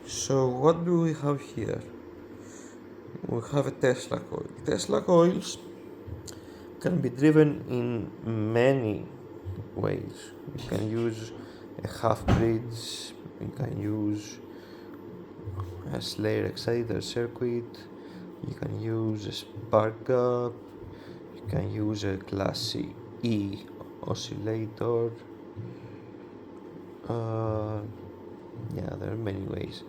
So what do we have here? We have a Tesla coil. Tesla coils can be driven in many ways. You can use a half bridge, you can use a Slayer exciter circuit, you can use a spark gap, you can use a class E oscillator. Yeah, there are many ways.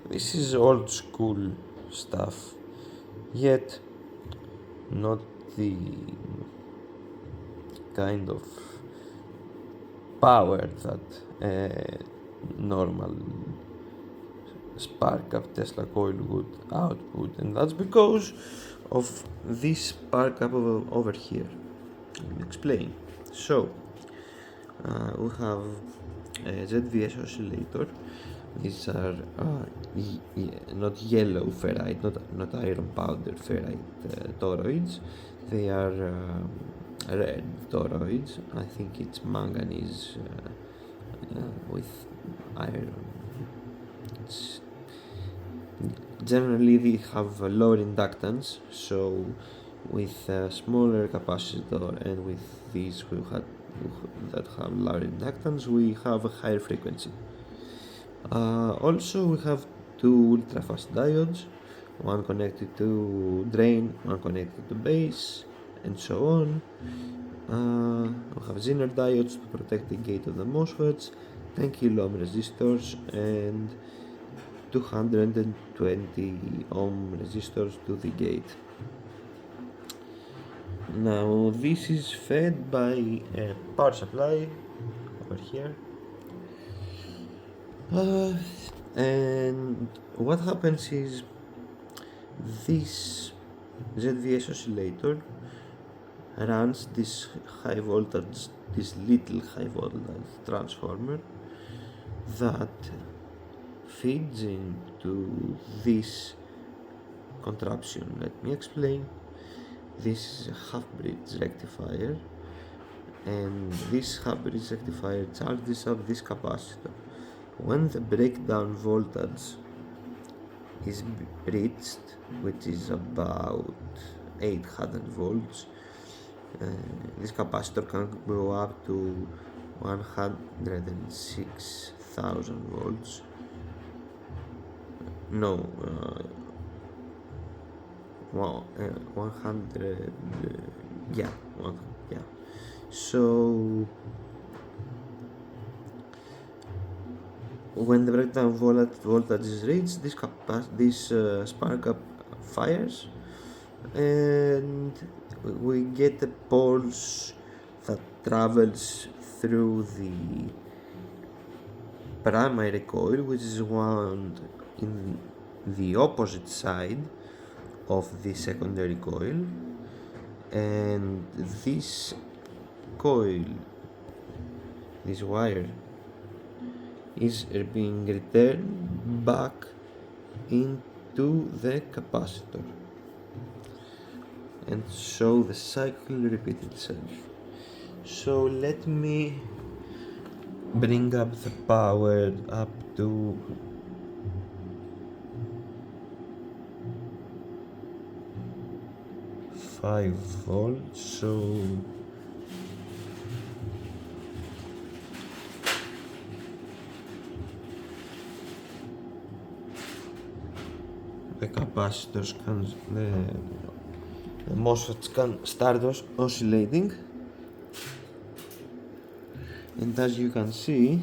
This is old school stuff, yet not the kind of power that a normal spark up Tesla coil would output, and that's because of this spark up over here. Let me explain. So we have a ZVS oscillator. These are not yellow ferrite, not iron powder ferrite toroids. They are red toroids. I think it's manganese with iron. Generally they have a lower inductance, so with a smaller capacitor and with these that have lower inductance, we have a higher frequency. Also we have two ultra fast diodes, one connected to drain, one connected to base, and so on. We have Zener diodes to protect the gate of the MOSFETs, 10 kilo ohm resistors, and 220 ohm resistors to the gate. Now this is fed by a power supply over here, and what happens is this ZVS oscillator runs this little high voltage transformer that feeds into this contraption. Let me explain. This is a half bridge rectifier, and this half bridge rectifier charges up this capacitor. When the breakdown voltage is reached, which is about 800 volts, this capacitor can go up to 106,000 volts. No, 100, yeah. So when the breakdown voltage is reached, this spark up fires, and we get a pulse that travels through the primary coil, which is wound in the opposite side of the secondary coil, and this coil, this wire, is being returned back into the capacitor, and so the cycle repeats itself. So let me bring up the power up to 5 volts. So the capacitors can, the MOSFETs can start oscillating, and as you can see,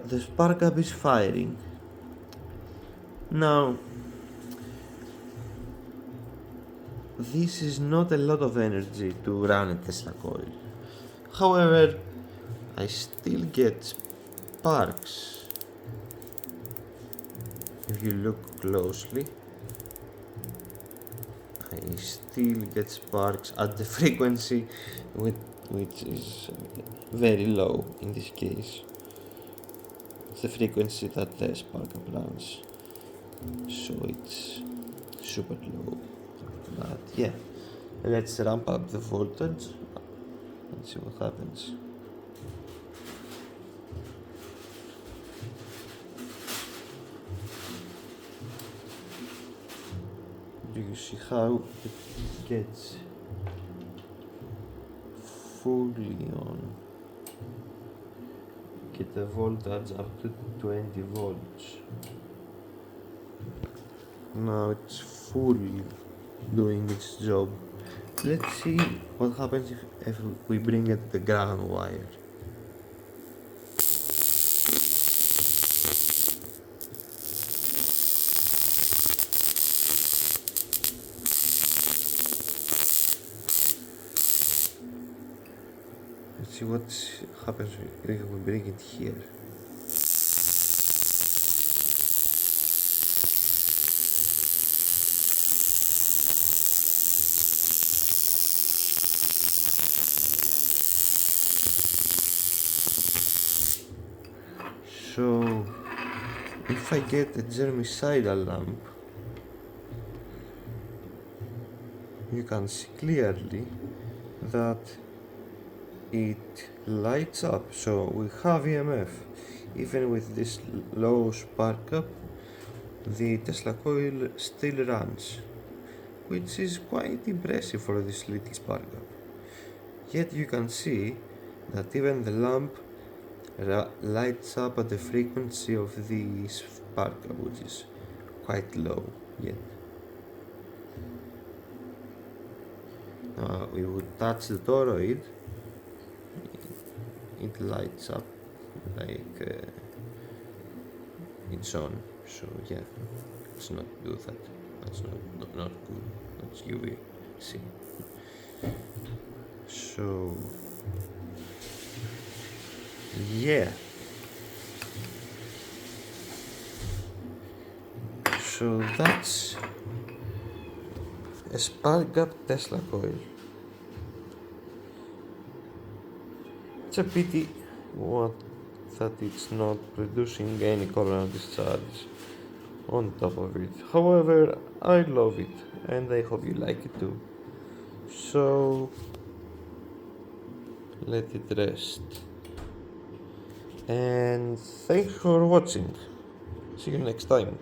the spark gap is firing. Now, this is not a lot of energy to run a Tesla coil. However, I still get sparks. If you look closely, I still get sparks at the frequency which is very low in this case. It's the frequency that the spark up runs. so it's super low. But yeah, let's ramp up the voltage and see what happens. Do you see how it gets fully on? Get the voltage up to 20 volts. Now it's fully doing its job. Let's see what happens if we bring it the ground wire. Let's see what happens if we bring it here. So if I get a germicidal lamp, you can see clearly that it lights up, so we have EMF. Even with this low spark up, the Tesla coil still runs, which is quite impressive for this little spark up. Yet you can see that even the lamp lights up at the frequency of the spark up, which is quite low yet. We would touch the toroid, it lights up like it's on. So yeah, let's not do that. That's not good. That's UVC. So yeah. So that's a spark gap Tesla coil. It's a pity that it's not producing any coronal discharge on top of it. However, I love it and I hope you like it too. So let it rest. And thanks for watching. See you next time.